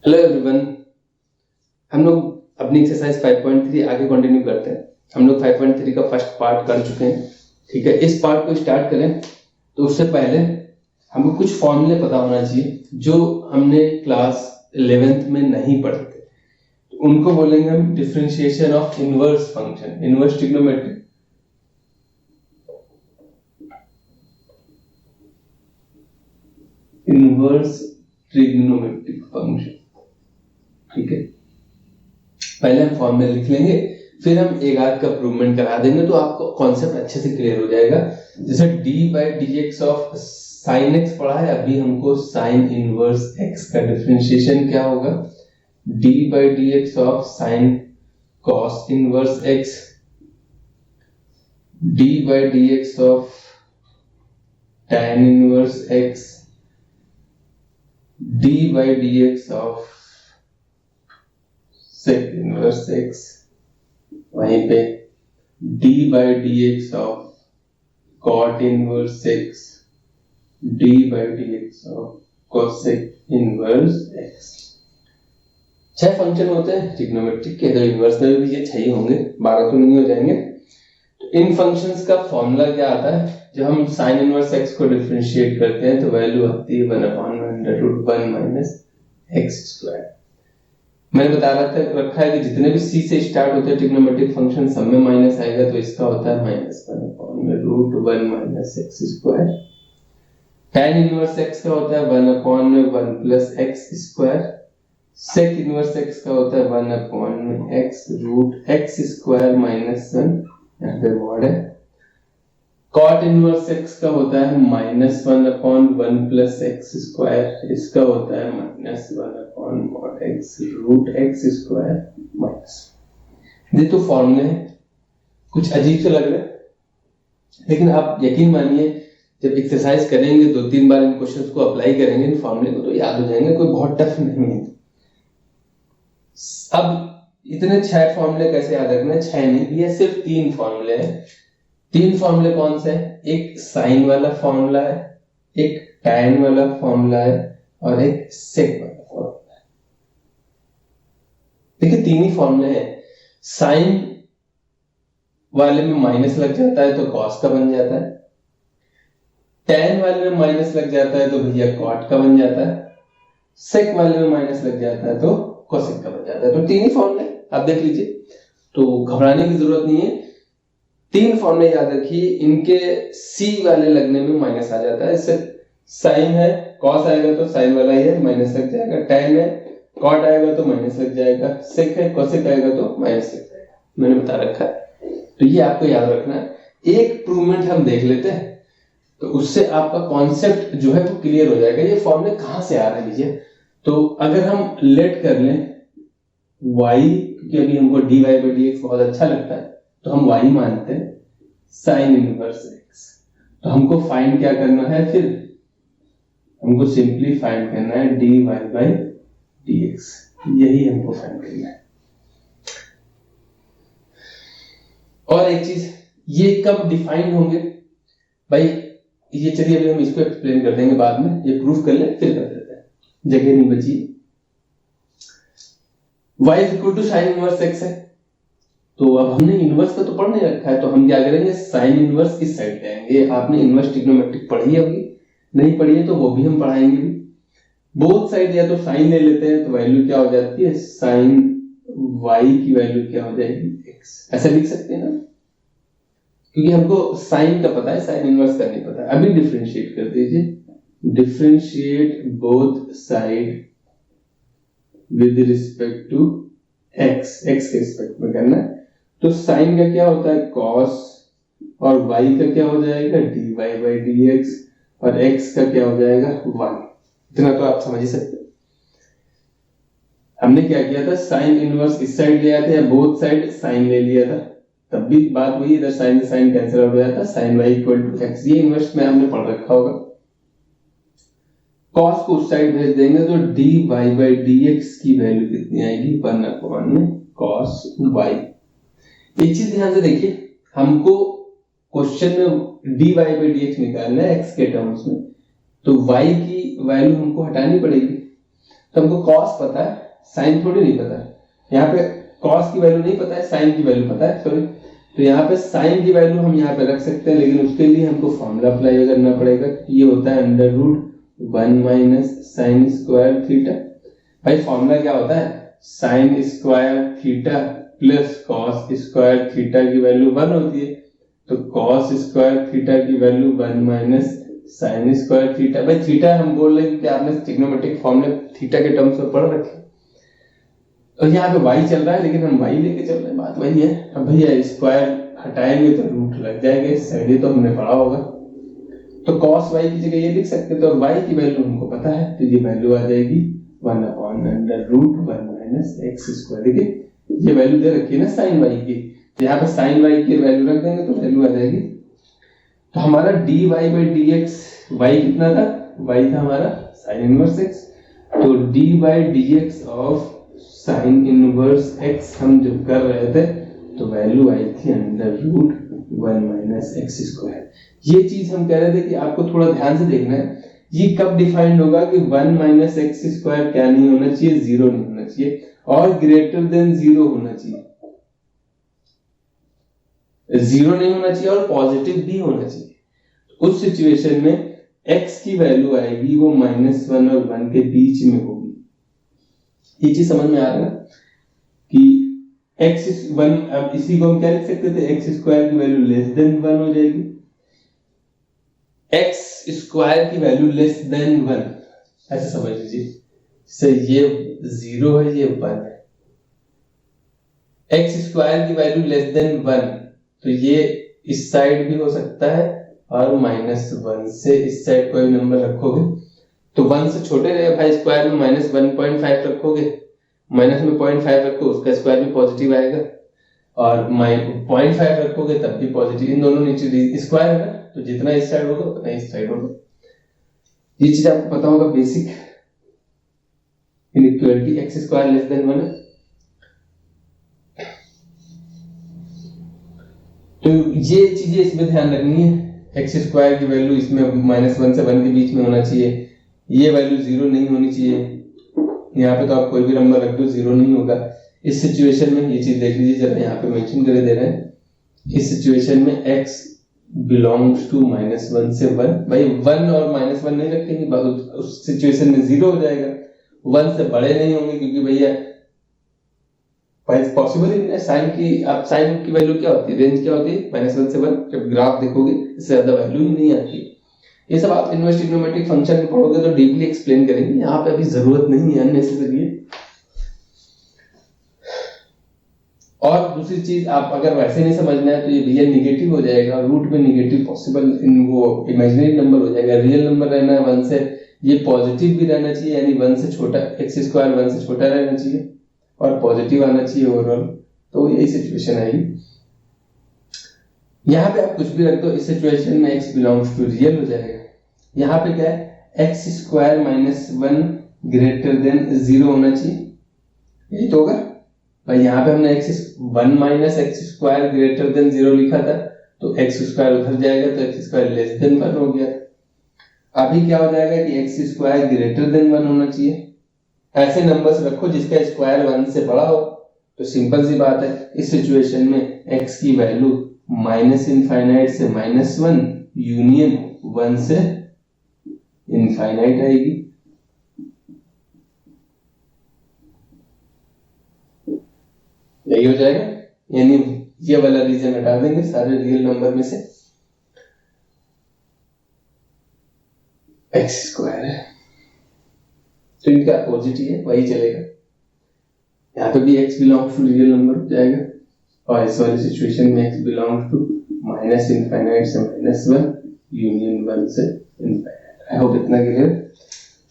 Hello everyone, हम लोग अपनी एक्सरसाइज 5.3 आगे कंटिन्यू करते हैं। हम लोग 5.3 का फर्स्ट पार्ट कर चुके हैं। ठीक है, इस पार्ट को स्टार्ट करें तो उससे पहले हमको कुछ फॉर्मूले पता होना चाहिए जो हमने क्लास 11th में नहीं पढ़े थे। तो उनको बोलेंगे हम differentiation of inverse function, inverse trigonometry. Inverse trigonometric function. ठीक है, पहले हम फॉर्मूला लिख लेंगे, फिर हम एक आध का प्रूवमेंट करा देंगे तो आपको कॉन्सेप्ट अच्छे से क्लियर हो जाएगा। जैसे d/dx ऑफ sin x पढ़ा है, अभी हमको sin इनवर्स x का डिफरेंशिएशन क्या होगा, d/dx of sin cos inverse x, d/dx of tan inverse x, d/dx of sec inverse x, वहीं पे d/dx of cot inverse x, d/dx of cosec inverse x। 6 function होते हैं trigonometric के, तो inverse में भी ये 6 ही होंगे, 12 तो नहीं हो जाएंगे। तो इन फंक्शंस का फॉर्मूला क्या आता है, जब हम sin इनवर्स x को डिफरेंशिएट करते हैं तो वैल्यू आती है 1/√1 - x²। मैंने बता रखा है कि जितने भी c से स्टार्ट होते हैं ट्रिग्नोमेट्रिक फंक्शन सब में माइनस आएगा, तो इसका होता है -1/√1 - x²। tan इनवर्स x का होता है 1/1 + x²। sec इनवर्स x का होता है 1/x√x² - 1, यहाँ पे वर्ड है। cot इनवर्स x का होता है -1/1 + x², इसका होता है -1/x√x²। ये तो फॉर्मूले हैं, कुछ अजीब से लग रहे हैं, लेकिन आप यकीन मानिए जब एक्सरसाइज करेंगे 2-3 बार इन क्वेश्चंस को अप्लाई करेंगे, इन फॉर्मूले को, तो याद हो जाएंगे, कोई बहुत टफ नहीं है। अब इतने 6 फॉर्मूले कैसे याद रखना है? 6 नहीं, ये सिर्फ 3 फॉर्मूले हैं। 3 फॉर्मूले कौन से हैं? एक साइन वाला फॉर्मूला है, एक tan वाला फॉर्मूला है और एक sec वाला फॉर्मूला है। देखिए 3 ही फॉर्मूले हैं। साइन वाले में माइनस लग जाता है तो cos का बन जाता है, tan वाले में माइनस लग जाता है तो भैया cot का बन जाता है, sec वाले में माइनस लग जाता है तो cosec का बन जाता है। तो 3 ही फॉर्मूले आप देख लीजिए, तो घबराने की जरूरत नहीं है। 3 फॉर्मूले याद रखिए, इनके c वाले लगने में माइनस आ जाता है। इससे साइन है, cos आएगा तो साइन वाला ही है, माइनस लग जाएगा। tan है, cot आएगा तो माइनस लग जाएगा। sec है, cosec आएगा तो माइनस लग जाएगा। मैंने बता रखा है, तो ये आपको याद रखना है। एक प्रूवमेंट हम देख लेते हैं, तो उससे आपका कॉन्सेप्ट जो है वो क्लियर हो जाएगा। ये फॉर्मूले कहां से आ रहे हैं? तो अगर हम लेट कर लें y, क्योंकि अभी हमको dy/dx बहुत अच्छा लगता है, तो हम y मानते हैं sin इनवर्स x। तो हमको फाइंड क्या करना है? फिर हमको सिंपली फाइंड करना है dy/dx, यही हमको फाइंड करना है। और एक चीज, ये कब डिफाइन होंगे भाई, ये चलिए अभी हम इसको एक्सप्लेन कर देंगे बाद में, ये प्रूफ कर ले फिर कर देते हैं, जगह नहीं बची। y = sin इनवर्स x है, तो अब हमने इनवर्स का तो पढ़ नहीं रखा है, तो हम क्या करेंगे, साइन इनवर्स इस साइड जाएंगे। आपने इनवर्स ट्रिग्नोमेट्रिक पढ़ी है अभी? नहीं पढ़ी है तो वो भी हम पढ़ाएंगे भी। बोथ साइड या तो साइन ले लेते हैं, तो वैल्यू क्या हो जाती है, साइन y की वैल्यू क्या हो जाएगी, x। ऐसा लिख सकते हैं ना, क्योंकि हमको साइन का पता है, साइन इनवर्स का नहीं पता। अभी डिफरेंशिएट कर दीजिए, differentiate both side with respect to x, x के रिस्पेक्ट में करना है। तो साइन का क्या होता है, cos, और y का क्या हो जाएगा, dy/dx, और x का क्या हो जाएगा, 1। इतना तो आप समझ ही सकते हैं। हमने क्या किया था, साइन इनवर्स इस साइड ले आते हैं, बोथ साइड साइन ले लिया था, तब भी बात वही, इधर साइन से साइन कैंसिल आउट हो जाता, sin y = x। ये इनवर्स में हमने पढ़ रखा होगा। cos को उस साइड भेज देंगे तो dy/dx की वैल्यू कितनी आएगी, 1/cos y। एक चीज ध्यान से देखिए, हमको क्वेश्चन में dy/dx निकालना है x के टर्म्स में, तो y की वैल्यू हमको हटानी पड़ेगी। तो हमको कॉस पता है, साइन थोड़ी नहीं पता है। यहाँ पे कॉस की वैल्यू नहीं पता है, साइन की वैल्यू पता है, सॉरी। तो यहाँ पे साइन की वैल्यू हम यहाँ पे रख सकते हैं, लेकिन उसके लिए हमको फॉर्मूला अप्लाई करना पड़ेगा। ये होता है under root 1 minus sine square theta. भाई फॉर्मूला क्या होता है, sine square theta plus cos square theta की वैल्यू 1 होती है। तो कॉस स्क्वायर थीटा की value 1 minus sine square theta. भाई थीटा हम बोल रहे हैं कि आपने ट्रिग्नोमेट्रिक फॉर्मूले थीटा के टर्म्स में पढ़ रखे। और यहाँ पे y चल रहा है, लेकिन हम y लेके चल रहे हैं, बात वही है। अब भैया स्क्वायर हटाएंगे तो रूट लग जाएगा इस साइड, ये तो हमने पढ़ा होगा। तो cos y की जगह ये लिख सकते हैं, तो y की वैल्यू हमको पता है, तो ये वैल्यू आ जाएगी 1 upon under root 1 minus x square. देखिए ये वैल्यू दे रखी है ना साइन y की, तो यहाँ पे साइन y की वैल्यू रख देंगे तो वैल्यू आ जाएगी। तो हमारा dy बाई dx y कितना था, y था हमारा साइन इनवर्स x। तो dy by dx of sine inverse x हम जो कर रहे थे, तो वैल्यू आई थी under root 1 minus x square. ये चीज हम कह रहे थे कि आपको थोड़ा ध्यान से देखना है, ये कब डिफाइंड होगा कि 1 माइनस एक्स स्क्वायर क्या नहीं होना चाहिए, 0 नहीं होना चाहिए, और ग्रेटर देन 0 होना चाहिए। 0 नहीं होना चाहिए और पॉजिटिव भी होना चाहिए। उस सिचुएशन में x की वैल्यू आएगी वो -1 और 1 के बीच में होगी। ये चीज समझ में आ रहा है कि x 1, अब इसी को हम क्या लिख सकते थे, x स्क्वायर की वैल्यू लेस देन 1 हो जाएगी। x स्क्वायर की वैल्यू लेस देन 1 ऐसे समझ लीजिए, से ये 0 है, ये 1 है। x स्क्वायर की वैल्यू लेस देन 1, तो ये इस साइड भी हो सकता है, और -1 से इस साइड कोई नंबर रखोगे तो 1 से छोटे रहेगा। भाई स्क्वायर में -1.5 रखोगे, माइनस में 0.5 रखो, उसका स्क्वायर भी पॉजिटिव आएगा, और 0.5 रखोगे तब भी पॉजिटिव। इन दोनों नीचे स्क्वायर है ना, तो जितना इस साइड होगा उतना इस साइड होगा। ये चीज आपको पता होगा, basic inequality x square less than 1 है। तो ये चीजें इसमें ध्यान रखनी है, एक्स स्क्वायर की वैल्यू इसमें -1 से 1 के बीच में होना चाहिए, ये वैल्यू 0 नहीं होनी चाहिए। यहाँ पे तो आप कोई भी नंबर रख दो 0 नहीं होगा। इस सिचुएशन में ये चीज देख लीजिए जरा, यहाँ पे मेंशन करे दे रहे हैं, इस सिचुएशन में x बिलोंग्स टू -1 से 1। भाई 1 और -1 नहीं रखेंगे, उस सिचुएशन में 0 हो जाएगा। 1 से बड़े नहीं होंगे, क्योंकि भैया पॉसिबल ही नहीं है। साइन की वैल्यू क्या होती है, रेंज क्या होती है, -1 से 1। जब ग्राफ देखोगे इससे ज्यादा वैल्यू ही नहीं आती। ये सब आप इनवर्स ट्रिग्नोमेट्रिक फंक्शन में पढ़ोगे तो डीपली एक्सप्लेन करेंगे, यहाँ पे अभी जरूरत नहीं है अननेसेसरी है। और दूसरी चीज, आप अगर वैसे नहीं समझना है तो ये भैया निगेटिव हो जाएगा, रूट में निगेटिव पॉसिबल इन वो इमेजिनरी नंबर हो जाएगा। रियल नंबर रहना है 1 से, ये पॉजिटिव भी रहना चाहिए, यानी 1 से छोटा, एक्स स्क्वायर 1 से छोटा रहना चाहिए और पॉजिटिव आना चाहिए ओवरऑल। तो यही सिचुएशन आएगी। यहाँ पे आप कुछ भी रख दो, इस सिचुएशन में x बिलोंग्स टू रियल हो जाएगा। यहाँ पे क्या है, एक्स स्क्वायर -1 ग्रेटर देन 0 होना चाहिए, यही तो होगा भाई। यहाँ पे हमने 1 minus x square greater than 0 लिखा था, तो एक्स स्क्वायर उधर जाएगा, तो एक्स स्क्वायर लेस देन 1 हो गया। अभी क्या हो जाएगा कि एक्स स्क्वायर ग्रेटर देन 1 होना चाहिए। ऐसे नंबर्स रखो जिसका स्क्वायर 1 से बड़ा हो, तो सिंपल सी बात है, इस सिचुएशन में x की वैल्यू -∞ से -1 यूनियन 1 से इनफाइनाइट आएगी। यही हो जाएगा, यानी ये वाला रीजन हटा देंगे सारे रियल नंबर में से, x स्क्वायर है तो इनका अपोजिट ही है, वही चलेगा। यहाँ पे भी x belongs to real number हो जाएगा, और इस वाली सिचुएशन में x बिलोंग्स टू -∞ से -1 यूनियन 1 से इनफाइनाइट। आई होप इतना क्लियर।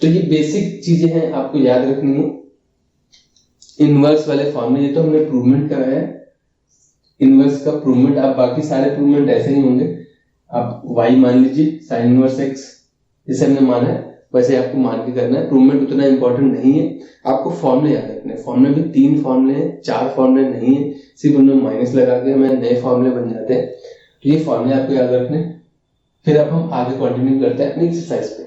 तो ये बेसिक चीजें हैं, आपको याद रखनी है। इनवर्स वाले फॉर्मूले, ये तो हमने प्रूवमेंट कराया है, इनवर्स का प्रूवमेंट। आप बाकी सारे प्रूवमेंट ऐसे ही होंगे। आप y मान लीजिए साइन इनवर्स x, जैसे हमने माना है वैसे आपको मान के करना है। प्रूवमेंट उतना इंपॉर्टेंट नहीं है, आपको फॉर्मूले याद रखने हैं। फॉर्मूले भी 3 फॉर्मूले हैं, 4 फॉर्मूले नहीं है, सिर्फ उनमें माइनस लगा के हमें नए फॉर्मूले बन जाते हैं। तो ये फॉर्मूले आपको याद रखने, फिर अब हम आगे कंटिन्यू करते हैं अपनी एक्सरसाइज पे।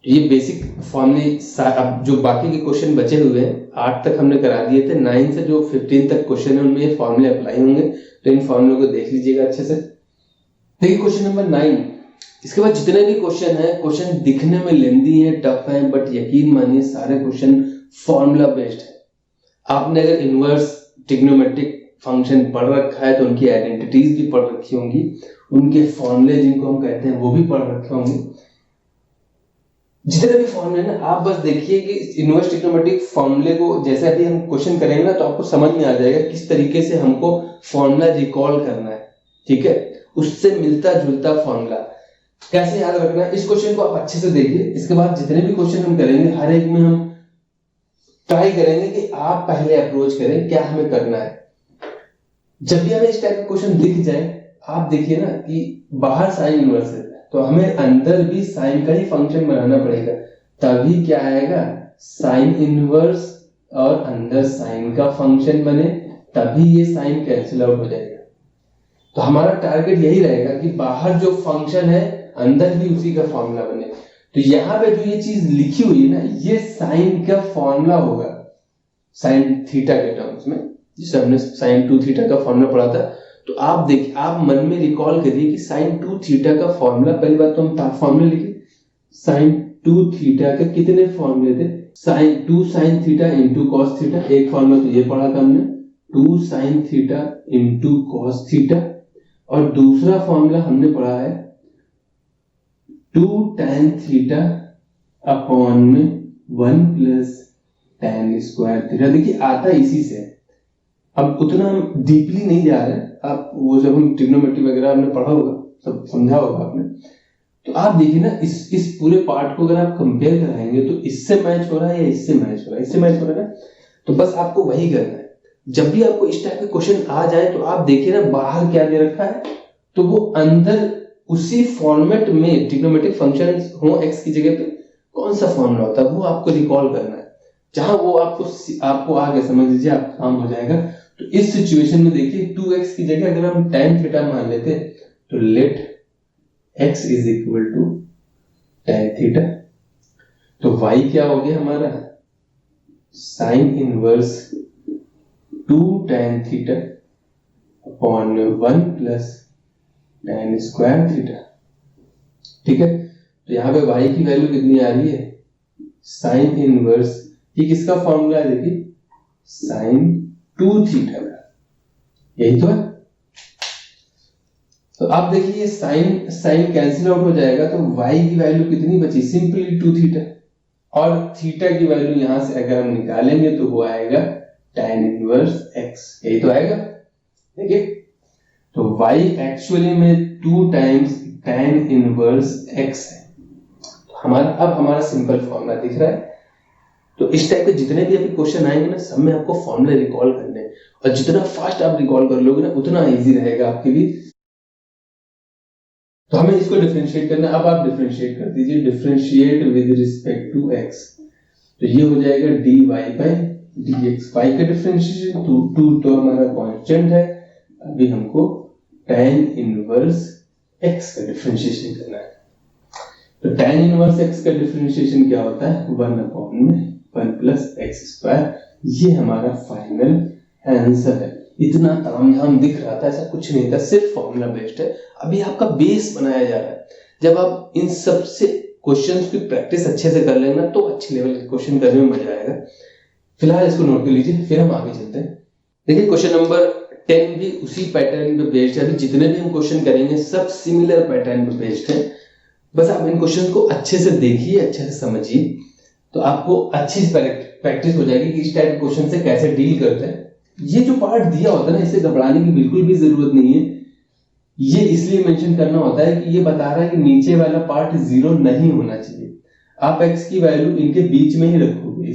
ये बेसिक फॉर्मूले अब जो बाकी के क्वेश्चन बचे हुए हैं 8 तक हमने करा दिए थे, 9 से जो 15 तक क्वेश्चन है उनमें ये फॉर्मूले अप्लाई होंगे, तो इन फॉर्मूलों को देख लीजिएगा अच्छे से। देखिए क्वेश्चन नंबर 9, इसके बाद जितने भी क्वेश्चन है, क्वेश्चन दिखने में लेंदी है, टफ है, बट यकीन मानिए सारे क्वेश्चन फॉर्मूला बेस्ड है। आपने अगर इनवर्स ट्रिग्नोमेट्रिक फंक्शन पढ़ रखा है तो उनकी आइडेंटिटीज भी पढ़ रखी होंगी, उनके फॉर्मूले जिनको हम कहते हैं वो भी पढ़ रखे होंगे। जितने भी फॉर्मूले ना, आप बस देखिए कि इनवर्स ट्रिग्नोमेट्रिक फॉर्मूले को जैसे अभी हम क्वेश्चन करेंगे ना तो आपको समझ में आ जाएगा किस तरीके से हमको फॉर्मूला रिकॉल करना है, ठीक है, उससे मिलता जुलता फॉर्मूला कैसे याद रखना है। इस क्वेश्चन को आप अच्छे से देखिए, इसके बाद जितने भी क्वेश्चन हम करेंगे हर एक में हम ट्राई करेंगे कि आप पहले अप्रोच करें क्या हमें करना है। जब भी हमें इस टाइप का क्वेश्चन दिख जाए, आप देखिए ना कि बाहर साइन इनवर्स है तो हमें अंदर भी साइन का ही फंक्शन बनाना पड़ेगा, तभी क्या आएगा, साइन इनवर्स और अंदर साइन का फंक्शन बने, तभी ये साइन कैंसिल आउट हो जाएगा। तो हमारा टारगेट यही रहेगा कि बाहर जो फंक्शन है अंदर भी उसी का फॉर्मूला बने। तो यहाँ पे जो ये चीज लिखी हुई है ना, ये साइन का फॉर्मूला होगा साइन थीटा के टर्म्स में, जिसे हमने साइन 2 थीटा का फॉर्मूला पढ़ा था। तो आप देखिए, आप मन में रिकॉल करिए कि साइन 2 थीटा का फॉर्मूला, पहली बात तो हम फॉर्मूला लिखिए, साइन 2 थीटा के कितने फॉर्मूले थे, sine 2 sine theta into cos theta, एक फॉर्मूला तो ये पढ़ा था हमने 2 sine theta into cos theta, और दूसरा फॉर्मूला हमने पढ़ा है 2 tan थीटा अपॉन में 1 प्लस tan स्क्वायर थीटा। देखिए आता इसी से, अब उतना हम डीपली नहीं जा रहे हैं, आप वो जब हम ट्रिग्नोमेट्री वगैरह आपने पढ़ा होगा, सब समझा होगा आपने, तो आप देखिए ना इस पूरे पार्ट को अगर आप कंपेयर कराएंगे तो इससे मैच हो रहा है या इससे मैच हो रहा है, इससे मैच हो रहा है, तो बस आपको वही करना है। जब भी आपको इस टाइप के क्वेश्चन आ जाए तो आप देखिए ना बाहर क्या दे रखा है, तो वो अंदर उसी फॉर्मेट में ट्रिग्नोमेट्रिक फंक्शन हो x की जगह पे कौन सा फॉर्मूला होता है वो आपको रिकॉल करना है। जहां वो आपको आगे समझ लीजिए आपका काम हो जाएगा। तो इस सिचुएशन में देखिए 2x की जगह अगर हम tan थीटा मान लेते तो let x is equal to tan theta, तो y क्या हो गया हमारा, sine inverse 2 tan theta upon 1 plus tan square theta, ठीक है। तो यहाँ पे y की वैल्यू कितनी आ रही है, साइन इनवर्स, ये किसका फॉर्मूला है, देखिए साइन 2 थीटा का, यही तो है। तो आप देखिए ये साइन कैंसिल आउट हो जाएगा, तो y की वैल्यू कितनी बची, सिंपली 2 थीटा, और थीटा की वैल्यू यहां से अगर हम निकालेंगे तो वो आएगा tan इनवर्स x, यही तो आएगा। देखिए तो y एक्चुअली में 2 टाइम्स tan इनवर्स x है। तो हमारा सिंपल फॉर्मूला दिख रहा है। तो इस टाइप के जितने भी अभी क्वेश्चन आएंगे ना, सब में आपको फॉर्मूला रिकॉल करने हैं, और जितना फास्ट आप रिकॉल कर लोगे ना उतना इजी रहेगा आपके लिए। तो हमें इसको डिफरेंशिएट करना है। अब आप डिफरेंशिएट कर दीजिए, differentiate with respect to x, तो ये हो जाएगा dy बाय dx, y का डिफरेंशिएशन 2 तो हमारा कांस्टेंट है, अभी हमको tan इनवर्स x का डिफरेंशिएशन करना है। तो tan इनवर्स x का डिफरेंशिएशन क्या होता है, 1 अपॉन में 1 प्लस x स्क्वायर, ये हमारा फाइनल आंसर है। इतना तामझाम दिख रहा था, ऐसा कुछ नहीं था, सिर्फ फॉर्मूला बेस्ड है। अभी आपका बेस बनाया जा रहा है। जब आप इन सब से क्वेश्चंस की प्रैक्टिस अच्छे से कर लेंगे तो अच्छे लेवल के क्वेश्चन करने में मजा आएगा। फिलहाल इसको नोट कर लीजिए, फिर हम आगे चलते हैं। देखिए क्वेश्चन नंबर 10 भी उसी पैटर्न पे बेस्ड है। अभी जितने भी हम क्वेश्चन करेंगे सब सिमिलर पैटर्न पे बेस्ड है। बस आप इन क्वेश्चन को अच्छे से देखिए, अच्छे से समझिए, तो आपको अच्छी प्रैक्टिस हो जाएगी कि इस टाइप के क्वेश्चन से कैसे डील करते हैं। ये जो पार्ट दिया होता है ना, इसे घबराने की बिल्कुल भी जरूरत नहीं है। ये इसलिए मेंशन करना होता है कि ये बता रहा है कि नीचे वाला पार्ट 0 नहीं होना चाहिए। आप x की वैल्यू इनके बीच में ही रखोगे,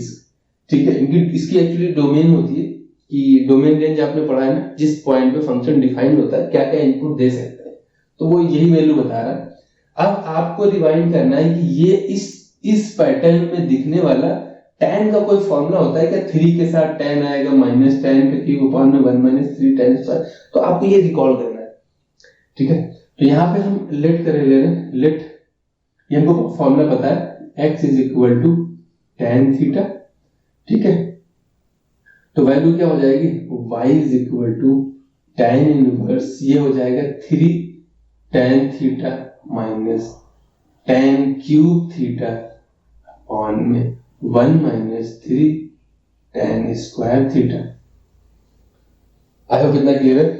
ठीक है। इसकी एक्चुअली डोमेन होती है कि डोमेन रेंज आपने पढ़ा है ना, जिस पॉइंट पे फंक्शन डिफाइंड होता है क्या क्या इनपुट दे सकते हैं, तो वो यही वैल्यू बता रहा है। अब आपको रिवाइंड करना है कि ये इस पैटर्न में दिखने वाला tan का कोई फॉर्मूला होता है क्या, 3 के साथ tan आएगा माइनस tan का क्यूब अपॉन में 1 माइनस 3 tan स्क्वायर, तो आपको ये रिकॉल करना है, ठीक है। तो यहाँ पे हम लेट करे ले रहे हैं, लेट ये हमको फॉर्मूला पता है, x is equal to tan theta. ठीक है, तो वैल्यू क्या हो जाएगी, y is equal to tan inverse, ये हो जाएगा 3 tan theta minus tan cube theta upon में 1 minus 3 tan square theta. I hope इतना क्लियर है।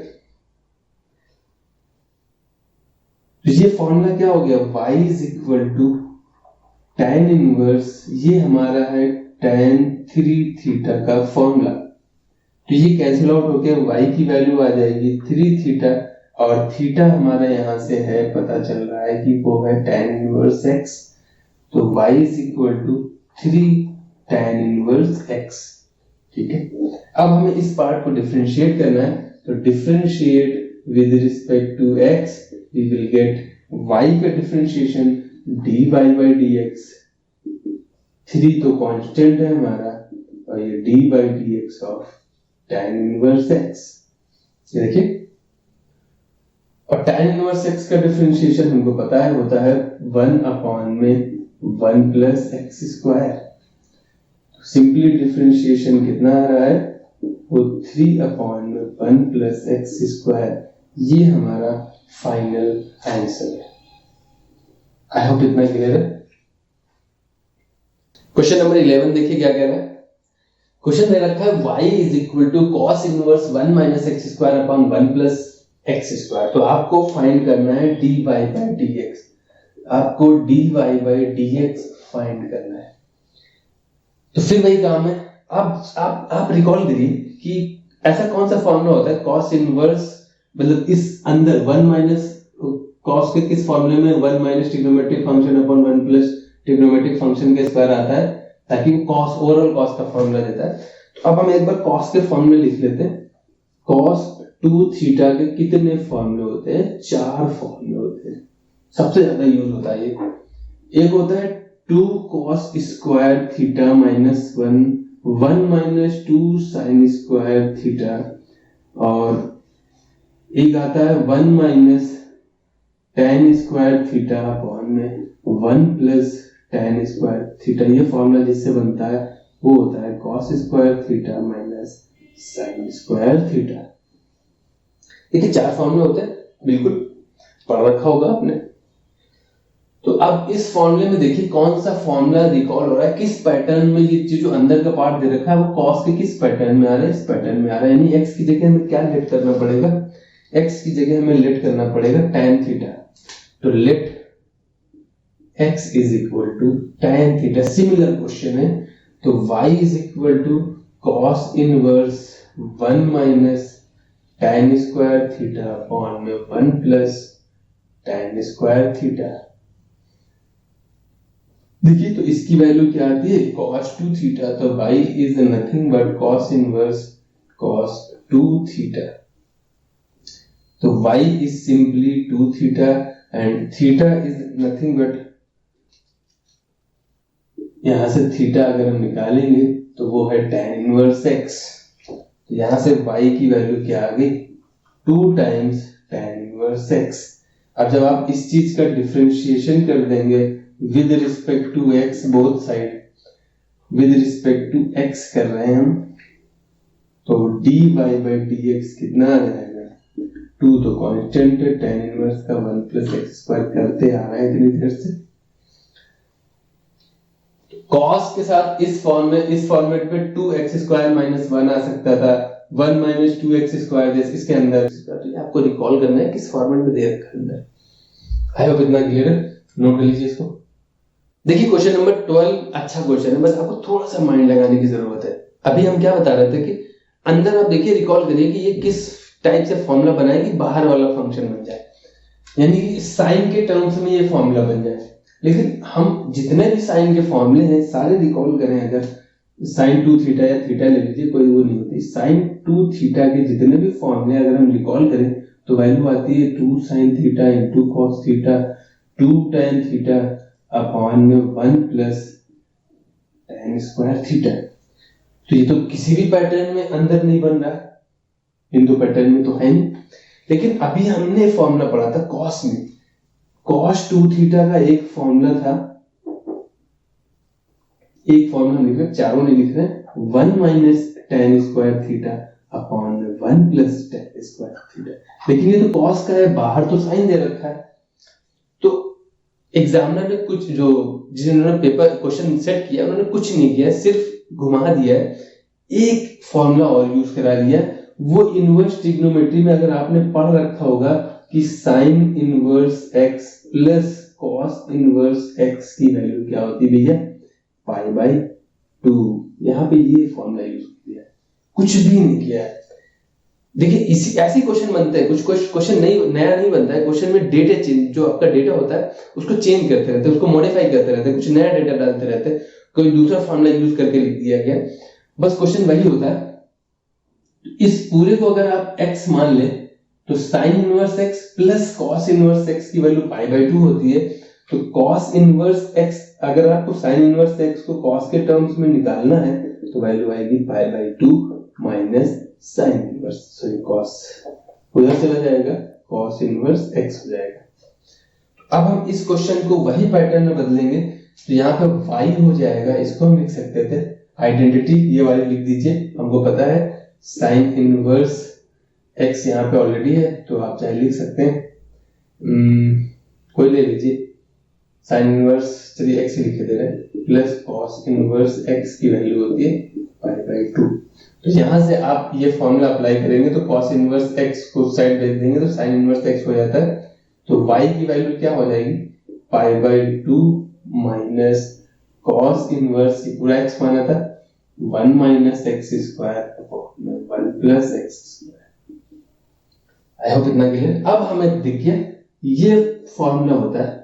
तो ये फॉर्मूला क्या हो गया, y is equal to tan inverse, ये हमारा है tan 3 थीटा का फॉर्मूला। तो ये कैंसिल आउट होके y की वैल्यू आ जाएगी 3 थीटा, और थीटा हमारा यहां से है, पता चल रहा है कि वो है tan इनवर्स x। तो y is equal to 3 tan inverse x। ठीक है, अब हमें इस पार्ट को डिफरेंशिएट करना है, तो differentiate with respect to x, we will get y का डिफरेंशिएशन dy by dx, 3 तो कांस्टेंट है हमारा, और ये dy by dx of tan inverse x। ये देखिए, और tan इनवर्स x का डिफरेंशिएशन हमको पता है होता है 1 अपॉन में 1 plus x square. Simply differentiation कितना आ रहा है, वो 3 अपॉन में 1 प्लस एक्स स्क्वायर। ये हमारा फाइनल आंसर है। आई होप इतना क्लियर है। क्वेश्चन नंबर 11 देखिए क्या कह रहा है। क्वेश्चन दे रखा है y is equal to cos inverse 1 minus x square upon 1 plus x square. तो आपको फाइंड करना है dy बाय dx, आपको dy बाय dx फाइंड करना है। तो फिर वही काम है, आप रिकॉल करिए कि ऐसा कौन सा फॉर्मूला होता है cos इनवर्स, मतलब इस अंदर 1 माइनस cos के किस फॉर्मूले में 1 minus trigonometric function upon 1 plus trigonometric function के स्क्वायर आता है, ताकि वो cos ओवरऑल cos का फॉर्मूला देता है। तो अब हम एक बार cos के फॉर्मूले लिख लेते हैं। cos 2 थीटा के कितने फॉर्मूले होते हैं, 4 फॉर्मूले होते हैं, सबसे ज्यादा यूज होता है ये। एक होता है 2 cos square theta minus 1 minus 2 sin square theta, और एक आता है 1 minus tan square theta upon में 1 प्लस tan स्क्वायर थीटा। ये फॉर्मूला जिससे बनता है वो होता है cos square theta minus sin square theta. देखिए 4 फॉर्मूले होते हैं, बिल्कुल पढ़ रखा होगा आपने। तो अब इस फॉर्मूले में देखिए कौन सा फॉर्मूला रिकॉल हो रहा है, किस पैटर्न में। ये जो अंदर का पार्ट दे रखा है वो cos के किस पैटर्न में आ रहा है, इस पैटर्न में आ रहा है। यानी x की जगह हमें क्या लेट करना पड़ेगा, x की जगह हमें लेट करना पड़ेगा tan थीटा। तो let x is equal to tan theta. Similar question है, तो y is equal to cos inverse 1 minus tan square theta upon में 1 प्लस tan स्क्वायर थीटा। देखिए तो इसकी वैल्यू क्या आती है, cos 2 थीटा, तो y is nothing but cos inverse cos 2 theta. तो y is simply 2 theta and theta is nothing but, यहां से थीटा अगर हम निकालेंगे तो वो है tan इनवर्स x। तो यहां से y की वैल्यू क्या आ गई, 2 टाइम्स tan इनवर्स x। अब जब आप इस चीज का डिफरेंशिएशन कर देंगे with respect to x, both side with respect to x कर रहे हैं हम, तो dy बाय dx कितना आ जाएगा, 2 तो कांस्टेंट है, tan इनवर्स का 1 प्लस एक्स स्क्वायर करते आ रहा है इतनी देर से। cos के साथ इस फॉर्मेट में 2x स्क्वायर माइनस 1 आ सकता था, 1 माइनस 2x स्क्वायर जैसे इसके अंदर। तो आपको रिकॉल करना है किस फॉर्मेट में दे रखा है अंदर। आई होप इतना क्लियर है, नोट कर लीजिए इसको। देखिए क्वेश्चन नंबर 12 अच्छा क्वेश्चन है, बस आपको थोड़ा सा माइंड लगाने की जरूरत है। अभी हम क्या बता रहे थे कि अंदर आप देखिए, रिकॉल करिए कि ये किस टाइप से फॉर्मूला बनाए कि बाहर वाला फंक्शन बन जाए, यानी कि साइन के टर्म्स में ये फॉर्मूला बन जाए। लेकिन हम जितने भी साइन के फॉर्मूले हैं सारे रिकॉल करें, अगर साइन 2 थीटा या थीटा ले लीजिए, कोई वो नहीं होती। साइन 2 थीटा के जितने भी फॉर्मूले अगर हम रिकॉल करें तो वैल्यू आती है 2 sin theta into cos theta 2 tan theta upon में 1 प्लस tan स्क्वायर थीटा। तो ये तो किसी भी पैटर्न में अंदर नहीं बन रहा, इन दो पैटर्न में तो है नहीं। लेकिन अभी हमने फॉर्मूला पढ़ा था cos में, cos 2 थीटा का एक फॉर्मूला था एक फॉर्मूला लिख रहे हैं, चारों ने लिख रहे हैं 1 minus tan square theta upon 1 plus tan square theta. लेकिन ये तो कॉस का है, बाहर तो साइन दे रखा है। तो एग्जामिनर ने कुछ जो जिन्होंने पेपर क्वेश्चन सेट किया उन्होंने कुछ नहीं किया, सिर्फ घुमा दिया है, एक फॉर्मूला और यूज करा लिया। वो इनवर्स ट्रिग्नोमेट्री में अगर आपने पढ़ रखा होगा कि sign inverse x plus cos inverse x की वैल्यू क्या होती है भैया, पाई बाई 2। यहाँ पे ये फॉर्मूला यूज किया है, कुछ भी नहीं किया है। देखिए इसी ऐसी क्वेश्चन बनते हैं, कुछ क्वेश्चन नहीं नया नहीं बनता है, क्वेश्चन में डेटा चेंज, जो आपका डेटा होता है उसको चेंज करते रहते हैं, उसको मॉडिफाई करते रहते हैं, कुछ नया डेटा डालते रहते हैं, कोई दूसरा फॉर्मूला यूज करके लिख दिया गया, बस क्वेश्चन वही होता है। इस पूरे को अगर आप x मान ले तो sine inverse x plus cos inverse x की वैल्यू पाई बाई 2 होती है। तो कॉस इनवर्स x, अगर आपको साइन इनवर्स x को कॉस के टर्म्स में निकालना है तो वैल्यू आएगी pi by 2 minus sine inverse, sorry cos उधर चला जाएगा, कॉस इनवर्स x हो जाएगा। अब हम इस क्वेश्चन को वही पैटर्न में बदलेंगे, तो यहाँ पर y हो जाएगा, इसको हम लिख सकते थे आइडेंटिटी, ये वाली लिख दीजिए, हमको पता है साइन इनवर्स x यहाँ पे ऑलरेडी है, तो आप चाहे लिख सकते हैं, कोई ले लीजिए साइन इनवर्स, चलिए x लिख दे रहे हैं, प्लस कॉस इनवर्स x की वैल्यू होती है पाई बाई 2। तो यहां से आप ये फॉर्मूला अप्लाई करेंगे तो कॉस इनवर्स x को साइड भेज देंगे तो साइन इनवर्स x हो जाता है। तो y की वैल्यू क्या हो जाएगी, pi by 2 minus cos inverse, ये पूरा x माना था, 1 minus x square upon 1 plus x square. आई होप इतना क्लियर। अब हमें दिख गया ये फॉर्मूला होता है,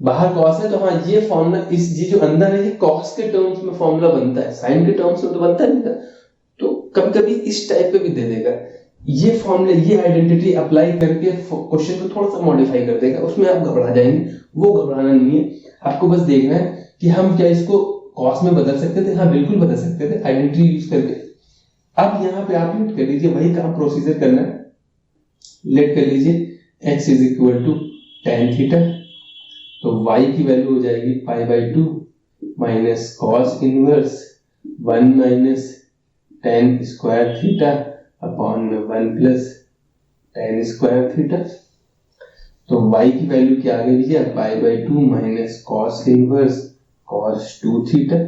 बाहर कॉस है तो हाँ ये फॉर्मूला, इस ये जो अंदर है ये कॉस के टर्म्स में फॉर्मूला बनता है, साइन के टर्म्स में तो बनता नहीं था, तो कभी कभी इस टाइप पे भी दे देगा। ये फॉर्मूला, ये आइडेंटिटी अप्लाई करके क्वेश्चन को थोड़ा सा मॉडिफाई कर देगा, उसमें आप घबरा जाएंगे, वो घबराना नहीं है, आपको बस देखना है कि हम क्या इसको कॉस में बदल सकते थे, हाँ बिल्कुल बदल सकते थे आइडेंटिटी यूज करके। अब यहाँ पे आप लेट कर लीजिए, वही काम प्रोसीजर करना है, लेट कर लीजिए x is equal to tan theta, तो y की वैल्यू हो जाएगी pi by 2 minus cos inverse 1 minus tan square theta upon 1 plus tan square theta. तो y की वैल्यू क्या आ गई भैया, pi by 2 minus cos inverse cos 2 theta.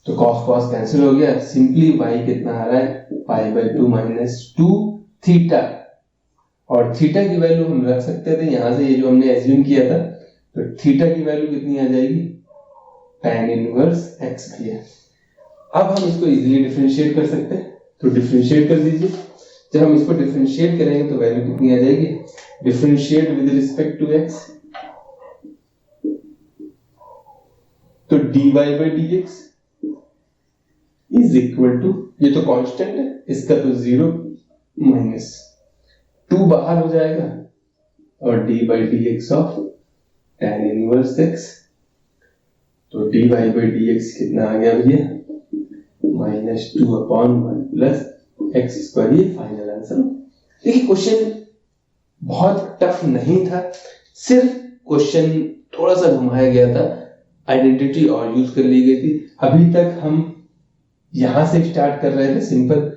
तो cos cos कैंसिल हो गया, सिंपली y कितना आ रहा है, पाई बाई 2 माइनस 2 थीटा, और थीटा की वैल्यू हम रख सकते थे यहां से, ये जो हमने एज्यूम किया था, तो थीटा की वैल्यू कितनी आ जाएगी, tan इनवर्स x भैया। अब हम इसको इजीली डिफरेंशिएट कर सकते हैं, तो डिफरेंशिएट कर दीजिए। जब हम इसको डिफरेंशिएट करेंगे तो वैल्यू कितनी आ जाएगी, differentiate with respect to x, तो dy by dx is equal to, ये तो कांस्टेंट है, इसका तो 0 माइनस 2 बाहर हो जाएगा, और dy by dx of tan inverse x, तो dy बाई dx कितना आ गया भैया, minus 2 upon 1 plus x square. ये फाइनल आंसर। देखिए क्वेश्चन बहुत टफ नहीं था, सिर्फ क्वेश्चन थोड़ा सा घुमाया गया था, आइडेंटिटी और यूज कर ली गई थी। अभी तक हम यहां से स्टार्ट कर रहे थे सिंपल,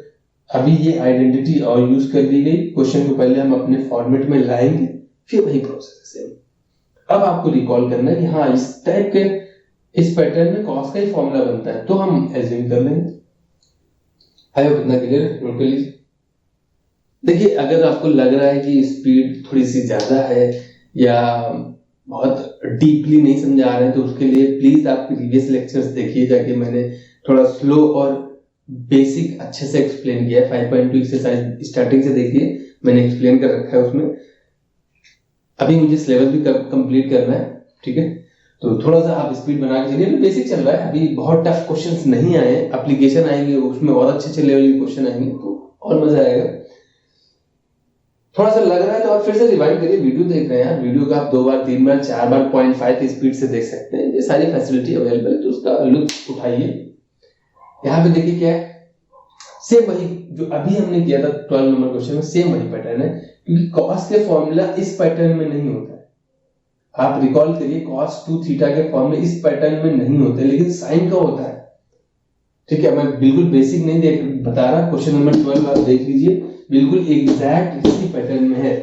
अभी ये आइडेंटिटी और यूज कर ली गई, क्वेश्चन को पहले हम अपने फॉर्मेट में लाएंगे, फिर वही प्रोसेस है। अब आपको रिकॉल करना है कि हाँ इस टाइप के, इस पैटर्न में कॉस का ही फॉर्मूला बनता है, तो हम एज्यूम कर लेंगे। आई होप इतना क्लियर है, नोट कर लीजिए। देखिए अगर आपको लग रहा है कि स्पीड थोड़ी सी ज्यादा है या बहुत डीपली नहीं समझा रहे हैं, तो उसके लिए प्लीज आप प्रीवियस लेक्चर्स देखिए जाके, मैंने थोड़ा स्लो और बेसिक अच्छे से एक्सप्लेन किया है। 5.2 एक्सरसाइज स्टार्टिंग से देखिए, मैंने एक्सप्लेन कर रखा है उसमें। अभी मुझे सिलेबस भी कंप्लीट करना है, ठीक है, तो थोड़ा सा आप स्पीड बना के चलिए। अभी बेसिक चल रहा है, अभी बहुत टफ क्वेश्चंस नहीं आए, एप्लीकेशन आएंगे उसमें और अच्छे लेवल के क्वेश्चन आएंगे, तो और मजा आएगा। थोड़ा सा लग रहा है तो आप फिर से रिवाइंड करिए, वीडियो देख रहे हैं यार, वीडियो का आप 2 बार 3 बार 4 बार 0.5 की स्पीड से देख सकते हैं, ये सारी फैसिलिटी अवेलेबल है, तो उसका लुत्फ उठाइए। यहाँ पे देखिए क्या है, सेम वही जो अभी हमने किया था 12 नंबर क्वेश्चन में, सेम वही पैटर्न है, क्योंकि कॉस के फॉर्मूला इस पैटर्न में नहीं होता है। आप रिकॉल करिए cos 2 थीटा के फॉर्मूले इस पैटर्न में नहीं होते, लेकिन साइन का होता है। ठीक है, मैं बिल्कुल बेसिक नहीं बता रहा, क्वेश्चन नंबर 12 आप देख लीजिए, बिल्कुल एग्जैक्ट इसी पैटर्न में है।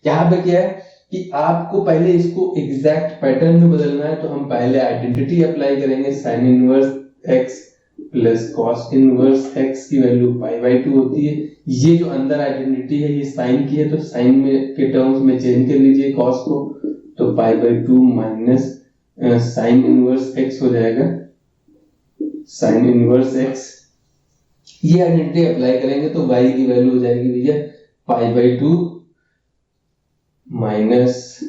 यहाँ पे क्या है कि आपको पहले इसको एग्जैक्ट पैटर्न में बदलना है, तो हम पहले आइडेंटिटी अप्लाई करेंगे, sign inverse x plus cos inverse x की वैल्यू पाई बाई 2 होती है। ये जो अंदर आइडेंटिटी है ये साइन की है, तो साइन में के टर्म्स में चेंज कर लीजिए कॉस को, तो पाई by 2 minus sine inverse x हो जाएगा, साइन इनवर्स एक्स। ये आइडेंटिटी अप्लाई करेंगे तो y की वैल्यू हो जाएगी भैया pi by 2 minus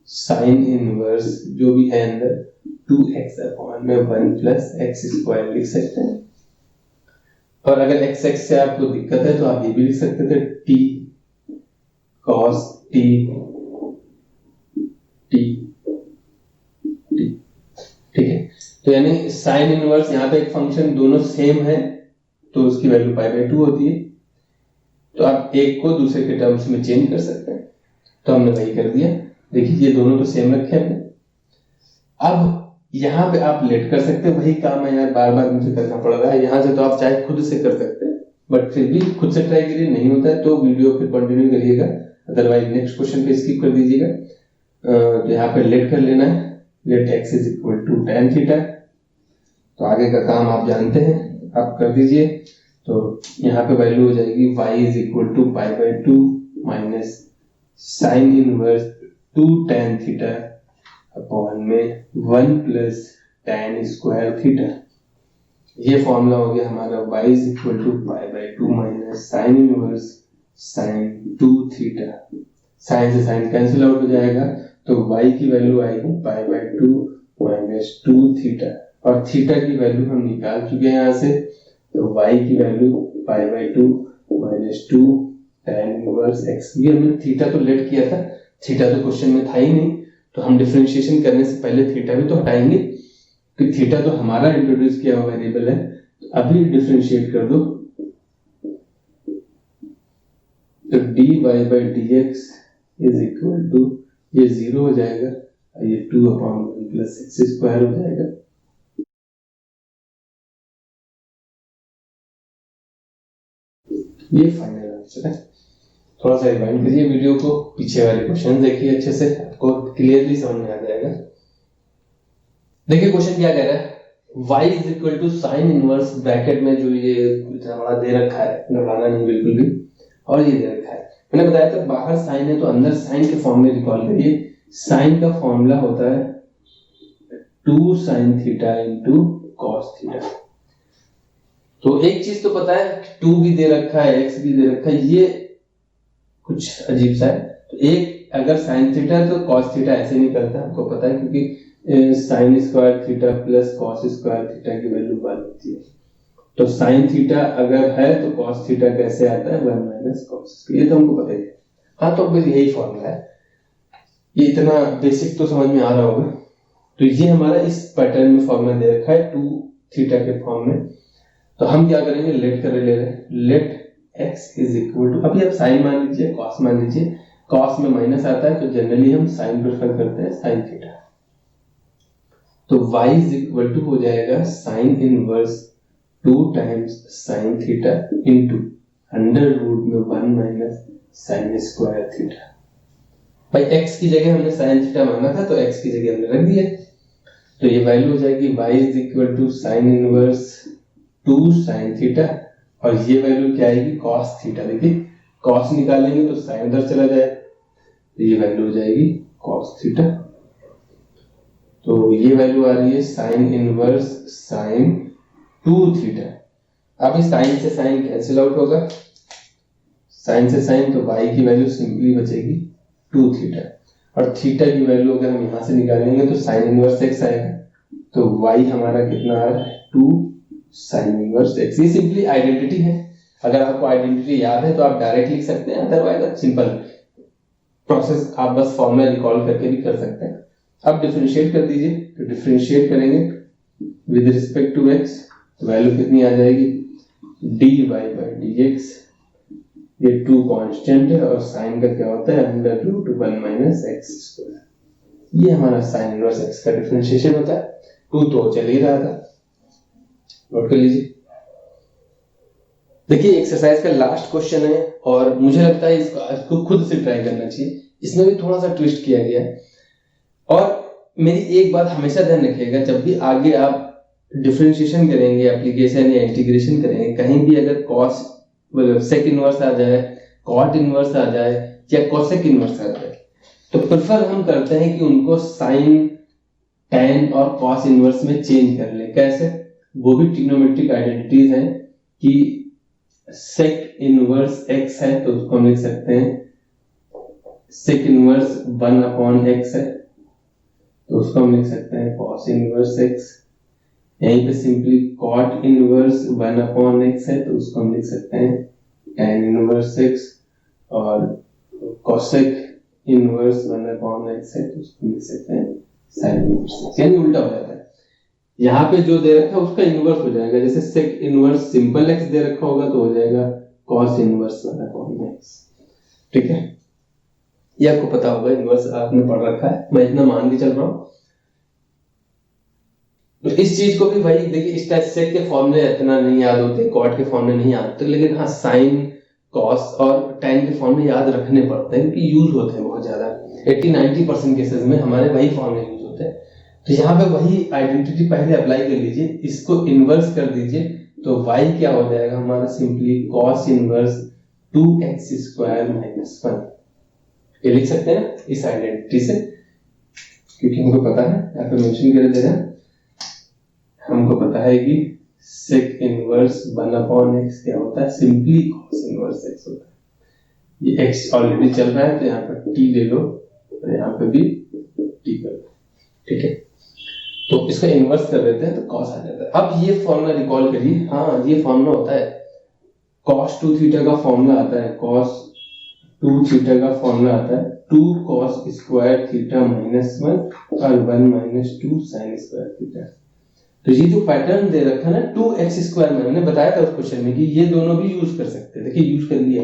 sine inverse जो भी है अंदर 2x अपॉन में 1 प्लस एक्स स्क्वायर लिख सकते हैं। और अगर x से आपको दिक्कत है तो आप ये भी लिख सकते थे t cos t t t। ठीक है, तो यानी साइन इनवर्स यहाँ पे एक फंक्शन दोनों सेम है तो उसकी वैल्यू पाई बाई 2 होती है, तो आप एक को दूसरे के टर्म्स में चेंज कर सकते हैं, तो हमने वही कर दिया। देखिए ये दोनों तो सेम रखे हमने। अब यहाँ पे आप लेट कर सकते हैं, वही काम है यार, बार बार मुझे करना पड़ रहा है। यहाँ से तो आप चाहे खुद से कर सकते हैं, बट फिर भी खुद से ट्राई करिए, नहीं होता है तो वीडियो फिर कंटिन्यू करिएगा, अदरवाइज नेक्स्ट क्वेश्चन पे स्किप कर दीजिएगा। तो यहाँ पे लेट कर लेना है, let x is equal to tan theta. तो आगे का काम आप जानते हैं, आप कर दीजिए। तो यहाँ पे वैल्यू हो जाएगी y is equal to pi by 2 minus sine inverse 2 tan theta upon में 1 प्लस tan स्क्वायर थीटा। ये फॉर्मूला हो गया हमारा y is equal to pi by 2 minus sine inverse sine 2 theta. Sine से साइन कैंसिल आउट हो जाएगा, तो y की वैल्यू आएगी पाई बाई 2 माइनस 2 थीटा, और थीटा की वैल्यू हम निकाल चुके हैं यहाँ से, तो y की value pi by 2 minus 2 tan inverse x। ये हमने थीटा तो लेट किया था, थीटा तो क्वेश्चन में था ही नहीं, तो हम डिफरेंशिएशन करने से पहले थीटा भी तो हटाएंगे, कि थीटा तो हमारा इंट्रोड्यूस किया हुआ वेरिएबल है। तो अभी डिफरेंशिएट कर दो, तो dy by dx is equal to, ये 0 हो जाएगा, ये 2 अपॉन 1 प्लस एक्स स्क्वायर हो जाएगा। ये फाइनल आंसर है। थोड़ा सा रिवाइंड करिए वीडियो को, पीछे वाले क्वेश्चन देखिए अच्छे से, आपको क्लियरली समझ में आ जाएगा। देखिए क्वेश्चन क्या कह रहा है, y is equal to sine inverse, bracket में जो ये इतना बड़ा दे रखा है, घबराना नहीं बिल्कुल भी, और ये दे रखा है। मैंने बताया था बाहर साइन है तो अंदर साइन के फॉर्मूले रिकॉल करिए। साइन का फॉर्मूला होता है 2 sin theta into cos theta. तो एक चीज तो पता है, 2 भी दे रखा है, x भी दे रखा है, ये कुछ अजीब सा है। तो एक अगर साइन थीटा है तो कॉस थीटा ऐसे निकलता है, आपको पता है, क्योंकि sign square theta plus cos square theta की वैल्यू 1 होती है। तो साइन थीटा अगर है तो कॉस थीटा कैसे आता है, 1 माइनस कॉस, ये तो हमको पता ही है। हाँ, तो बस यही फॉर्मूला है, ये इतना बेसिक तो समझ में आ रहा होगा। तो ये हमारा इस पैटर्न में फॉर्मूला दे रखा है 2 थीटा के फॉर्म में। तो हम क्या करेंगे, लेट कर ले रहे हैं, let x is equal to, अभी आप साइन मान लीजिए, कॉस मान लीजिए, कॉस में माइनस आता है तो जनरली हम साइन प्रेफर करते हैं, साइन थीटा। तो y इज इक्वल टू हो जाएगा sine inverse 2 times sine theta into under root में 1 माइनस साइन स्क्वायर थीटा। भाई x की जगह हमने साइन थीटा माना था तो x की जगह हमने रख दिया, तो ये वैल्यू हो जाएगी y is equal to sine inverse 2 sine theta, और ये वैल्यू क्या आएगी, कॉस थीटा। देखिए कॉस निकालेंगे तो साइन उधर चला जाए, तो ये वैल्यू हो जाएगी कॉस थीटा। तो ये वैल्यू आ रही है साइन इनवर्स साइन 2 थीटा। अब इस साइन से साइन कैंसिल आउट होगा, साइन से साइन, तो y की वैल्यू सिंपली बचेगी 2 थीटा, और थीटा की वैल्यू अगर हम यहां से निकालेंगे तो साइन इनवर्स x आएगा, तो y हमारा कितना आ रहा है, 2 साइन इनवर्स x। ये सिंपली आइडेंटिटी है, अगर आपको आइडेंटिटी याद है तो आप डायरेक्ट लिख सकते हैं, अदरवाइज सिंपल प्रोसेस आप बस फॉर्मूला रिकॉल करके भी कर सकते हैं। अब डिफरेंशिएट कर दीजिए, तो डिफरेंशिएट करेंगे विद रिस्पेक्ट टू x, तो वैल्यू कितनी आ जाएगी, dy बाई dx, ये 2 कांस्टेंट है, और साइन का क्या होता है, under root 1 minus x square. ये हमारा साइन इनवर्स एक्स का डिफरेंशिएशन होता है। 2 तो चल ही रहा था, नोट कर लीजिए। देखिए एक्सरसाइज का लास्ट क्वेश्चन है और मुझे लगता है इसको खुद से ट्राई करना चाहिए। इसमें भी थोड़ा सा ट्विस्ट किया गया है। और मेरी एक बात हमेशा ध्यान रखिएगा, जब भी आगे आप डिफरेंशिएशन करेंगे, एप्लीकेशन या इंटीग्रेशन करेंगे, कहीं भी अगर कॉस सेक इनवर्स आ जाए, कॉट इनवर्स आ जाए या कोसेक इनवर्स आ जाए, तो प्रेफर हम करते हैं कि उनको साइन, टैन और कॉस इनवर्स में चेंज कर लें। कैसे? वो भी ट्रिग्नोमेट्रिक आइडेंटिटीज हैं कि सेक इनवर्स एक्स है तो उसको हम लिख सकते हैं सेक इनवर्स 1/x है तो उसको हम लिख सकते हैं कॉस इनवर्स एक्स। यहीं पे सिंपली कॉट इनवर्स 1/x है तो उसको हम लिख सकते हैं टैन इनवर्स एक्स, और कोसेक इनवर्स 1/x है तो उसको लिख सकते हैं साइन इनवर्स एक्स। यानी उल्टा हो जाता है, यहाँ पे जो दे रखा है उसका इनवर्स हो जाएगा। जैसे सेक इनवर्स सिंपल एक्स दे रखा होगा तो हो जाएगा कॉस इनवर्स 1/x। ठीक है, ये आपको पता होगा, इनवर्स आपने पढ़ रखा है, मैं इतना मान के चल रहा हूं। तो इस चीज को भी भाई देखिए, इस टाइप सेक के फॉर्मूले इतना नहीं याद होते, कॉट के फॉर्मूले नहीं याद होते, लेकिन हाँ साइन, कॉस और टैन के फॉर्मूले याद रखने पड़ते हैं क्योंकि यूज होते हैं बहुत ज्यादा। 80-90% केसेस में हमारे वही फॉर्मूले यूज होते हैं। तो यहाँ पे वही आइडेंटिटी पहले अप्लाई कर लीजिए, इसको इनवर्स कर दीजिए तो y क्या हो जाएगा हमारा, सिंपली cos इनवर्स 2x² - 1। ये लिख सकते हैं इस आइडेंटिटी से, क्योंकि हमको पता है, यहाँ पे मेंशन कर दे रहे हैं, हमको पता है कि सेक इनवर्स 1/x क्या होता है, सिंपली cos इनवर्स x होता है। ये x ऑलरेडी चल रहा है तो यहाँ पर t ले लो और यहाँ पे भी t कर दो। ठीक है, तो इसका इनवर्स कर देते हैं तो cos आ जाता है। अब ये फॉर्मूला रिकॉल करिए, हाँ ये फॉर्मूला होता है, cos 2 थीटा का फॉर्मूला आता है, cos 2 थीटा का फॉर्मूला आता है 2 cos स्क्वायर थीटा -1 और 1 - 2 sin स्क्वायर थीटा। तो ये जो पैटर्न दे रखा है ना 2x², में मैंने बताया था उस क्वेश्चन में कि ये दोनों भी यूज कर सकते हैं। देखिए यूज कर लिया।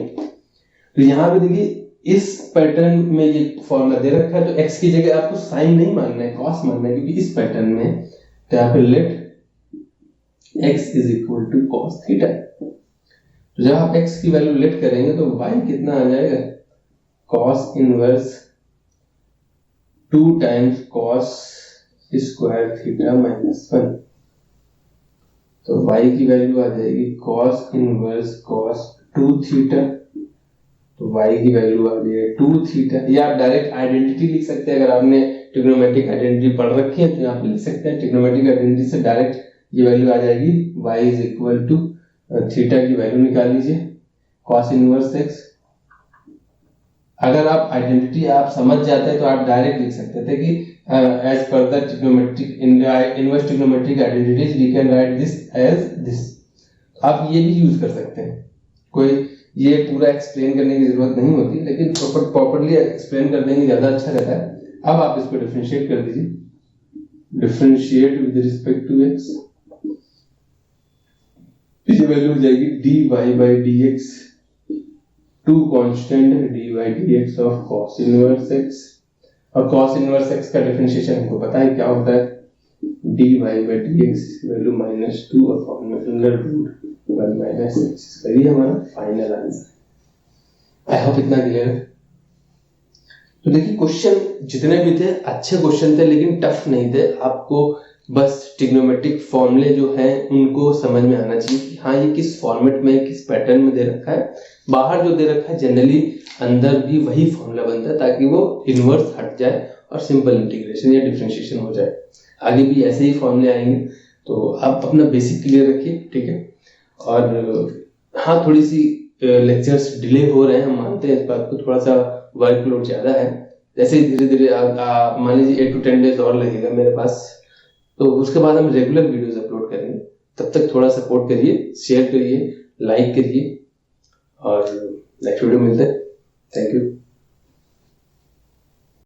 तो यहाँ पे देखिए इस पैटर्न में ये फॉर्मूला दे रखा है तो x की जगह आपको साइन नहीं मानना है, cos मानना है, क्योंकि इस पैटर्न में तो यहाँ पे लेट x = cos थीटा। तो जब आप x की वैल्यू लेट करेंगे तो y कितना आ जाएगा, cos inverse 2 times cos square theta -1। तो y की वैल्यू आ जाएगी cos इनवर्स cos 2 थीटा, तो y की वैल्यू आ जाएगी 2 थीटा। या आप डायरेक्ट आइडेंटिटी लिख सकते हैं, अगर आपने ट्रिग्नोमेट्रिक आइडेंटिटी पढ़ रखी है तो यहाँ पे लिख सकते हैं ट्रिग्नोमेट्रिक आइडेंटिटी से डायरेक्ट ये वैल्यू आ जाएगी, y = थीटा की वैल्यू निकाल लीजिए cos इनवर्स x। अगर आप आइडेंटिटी आप समझ जाते हैं तो आप डायरेक्ट लिख सकते थे कि as per the trigonometric inverse trigonometric identities we can write this as this। आप ये भी यूज कर सकते हैं, कोई ये पूरा एक्सप्लेन करने की जरूरत नहीं होती, लेकिन प्रॉपर्ली एक्सप्लेन कर देंगे ज्यादा अच्छा रहता है। अब आप इसको डिफरेंशिएट कर दीजिए, differentiate with respect to x, ये वैल्यू हो जाएगी dy/dx 2 constant dy/dx of cos inverse x। और cos इनवर्स x का डिफरेंशिएशन हमको पता है क्या होता है, dy/dx वैल्यू -2 अपॉन √1 - x। ये हमारा फाइनल आंसर। आई होप इतना क्लियर है। तो देखिए क्वेश्चन जितने भी थे अच्छे क्वेश्चन थे, लेकिन टफ नहीं थे। आपको बस ट्रिग्नोमेट्रिक फॉर्मूले जो हैं उनको समझ में आना चाहिए कि हाँ ये किस फॉर्मेट में, किस पैटर्न में दे रखा है। बाहर जो दे रखा है जनरली अंदर भी वही फॉर्मूला बनता है ताकि वो इनवर्स हट जाए और सिंपल इंटीग्रेशन या डिफरेंशिएशन हो जाए। आगे भी ऐसे ही फॉर्मूले आएंगे, तो आप अपना बेसिक क्लियर रखिए। ठीक है, और हाँ थोड़ी सी लेक्चर्स डिले हो रहे हैं, हम मानते हैं इस बात को, थोड़ा सा वर्कलोड ज्यादा है। जैसे ही धीरे धीरे मान लीजिए 8 to 10 डेज और लगेगा मेरे पास, तो उसके बाद हम रेगुलर वीडियोस अपलोड करेंगे। तब तक थोड़ा सपोर्ट करिए, शेयर करिए, लाइक करिए, और नेक्स्ट वीडियो मिलते हैं। Thank you.